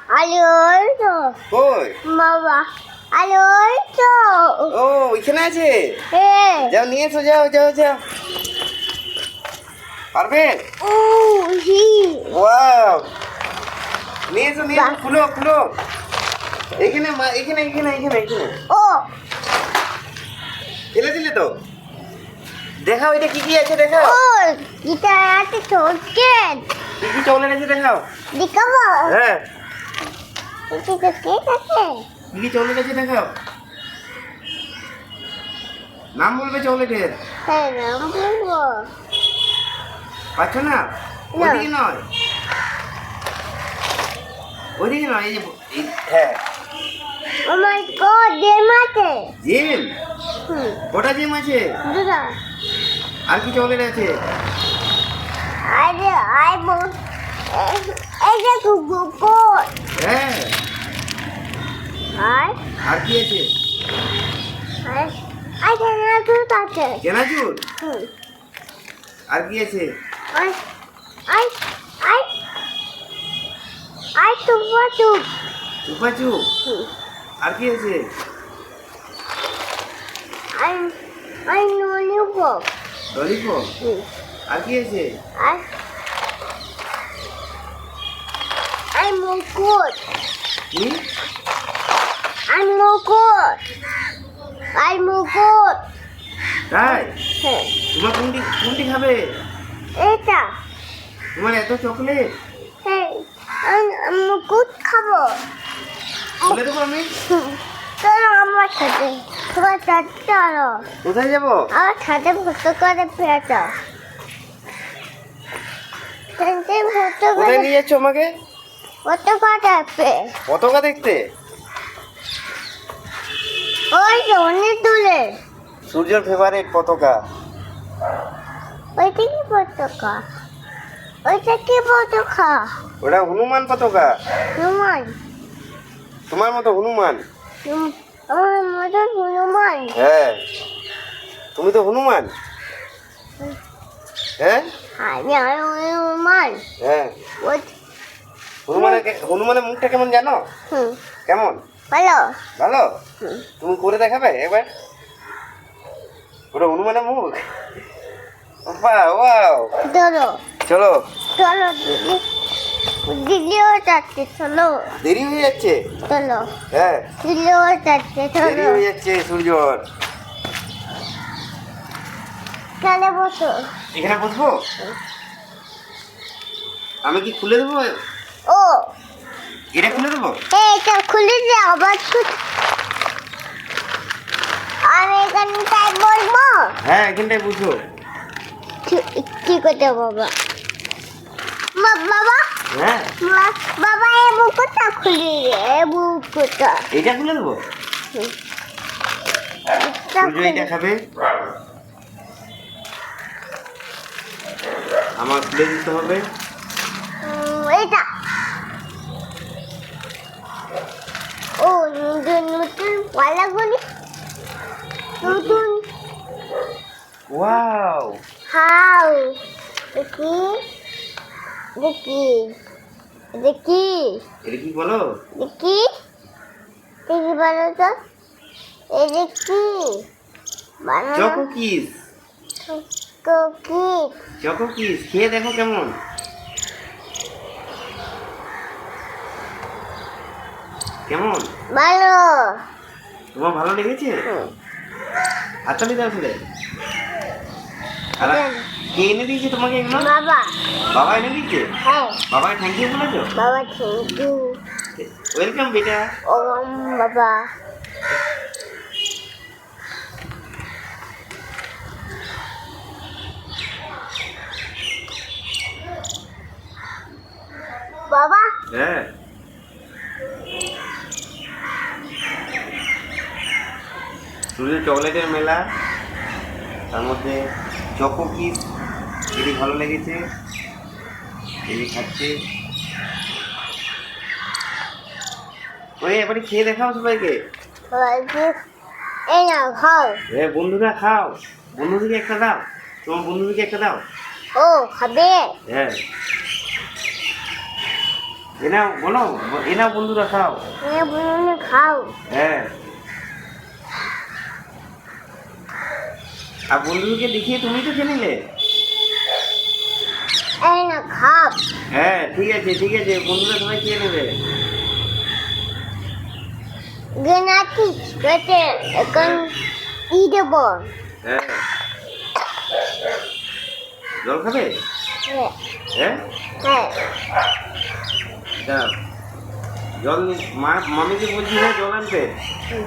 আলো কই বাবা আলো ও এখানে আছে হ্যাঁ যাও নিয়ে এসো যাও যাও যাও পারবে ও হি ওয়াও নিয়ে এসো খুলো খুলো এখানে এখানে এখানে এখানে এখানে ও ফেলে দিলে তো দেখাও এটা কি কি আছে দেখাও ও এটা আছে চকলেট কি কি চকলেট আছে দেখাও দেখাবো হ্যাঁ এটা চকলেট আছে কি কি চকলেট আছে দেখাও নাম বলবে চকলেটের হ্যাঁ নাম বলবো পাচ্ছ না ওইদিকে নয় ওইদিকে নয় এই যে হ্যাঁ ও মাই গড জেম আছে জিম হুম কটা জিম আছে দুটা আর কি চকলেট আছে আরে আই বল এটা গুগো হ্যাঁ আর কি আছে আই জানা তো আছে কেনাচুর হুম আর কি আছে আই আই আই আই টুপু চুপাচু আর কি আছে আই আই ললিপপ ললিপপ আর কি আছে আই আই মুকুট কি আই মুকুট আই মুকুট তাই হ্যাঁ তোমার কোনটি কোনটি খাবে এটা তোমার এত চকলেট হ্যাঁ আমি মুকুট খাবো বলে দেবো আমি চলো আমার সাথে তোমার সাথে চলো কোথায় যাবো আমার সাথে ভর্তি করে পেয়েছো সাথে ভর্তি করে কোথায় নিয়ে যাচ্ছ আমাকে ভর্তি করে পতাকা দেখতে ওই যে অনেক দূরে সূর্যের ফেভারিট পতাকা ওইটা কি পতাকা ওইটা কি পতাকা ওটা হনুমান পতাকা হনুমান তোমার মতো হনুমান আমার মতন হনুমান হ্যাঁ তুমি তো হনুমান হ্যাঁ আমি হনুমান হ্যাঁ ওই হনুমানের মুখটা কেমন জানো হুম কেমন ভালো ভালো হুম তুমি করে দেখাবে একবার ওটা হনুমানের মুখ ওয়াও চলো চলো চলো দিদিও যাচ্ছে চলো দেরি হয়ে যাচ্ছে চলো হ্যাঁ দিদিও যাচ্ছে দেরি চলো হয়ে যাচ্ছে সূর্যর চলে বসো এখানে বসবো আমি কি খুলে দেবো ও এটা খুলে দেবো এটা খুলে দে আবার আমি এখানে তাই বলবো হ্যাঁ এখানটায় বুঝো কি করতে বাবা বাবা হ্যাঁ বাবা এই বুকটা খুলি রে বুকটা এটা খুলে দেবো সূর্য এটা খাবে আমার খুলে দিতে হবে এটা ও নতুন পালাগুলি নতুন ওয়াও হাউ দেখি দেখি দেখি এটা কি বলো দেখি দেখি বলো তো এই দেখি Choco Kiss cookie Choco Kiss খেয়ে দেখো কেমন কেমন ভালো তোমার ভালো লেগেছে হাততালি দাও ছেলে আর কে এনে দিয়েছে তোমাকে এগুলো বাবা বাবা এনে দিয়েছে হ্যাঁ বাবাকে থ্যাংক ইউ বলেছো বাবা থ্যাংক ইউ ওয়েলকাম বেটা ও বাবা বাবা হ্যাঁ সূর্য চকলেটের মেলা তার মধ্যে চকো কিস এটি ভালো লেগেছে এটি খাচ্ছে ওই এবারে খেয়ে দেখাও সবাইকে এই না খাও হ্যাঁ বন্ধুরা খাও বন্ধুদেরকে একটা দাও তোমার বন্ধুদেরকে একটা দাও ও খাবে হ্যাঁ এনাও বলো, এনাও বন্ধুরা খাও। এ বলুন খাও। হ্যাঁ, আর বন্ধুদেরকে দেখিয়ে তুমি তো খেয়ে নিলে। এই না খাও। হ্যাঁ ঠিক আছে ঠিক আছে, বন্ধুরা সবাই খেয়ে নেবে। গেনাতি কেটে এখন ই দেবো। হ্যাঁ, জল খাবে? হ্যাঁ হ্যাঁ, হ্যাঁ দাও জল মামিকে বলছি না জল আনতে। হুম।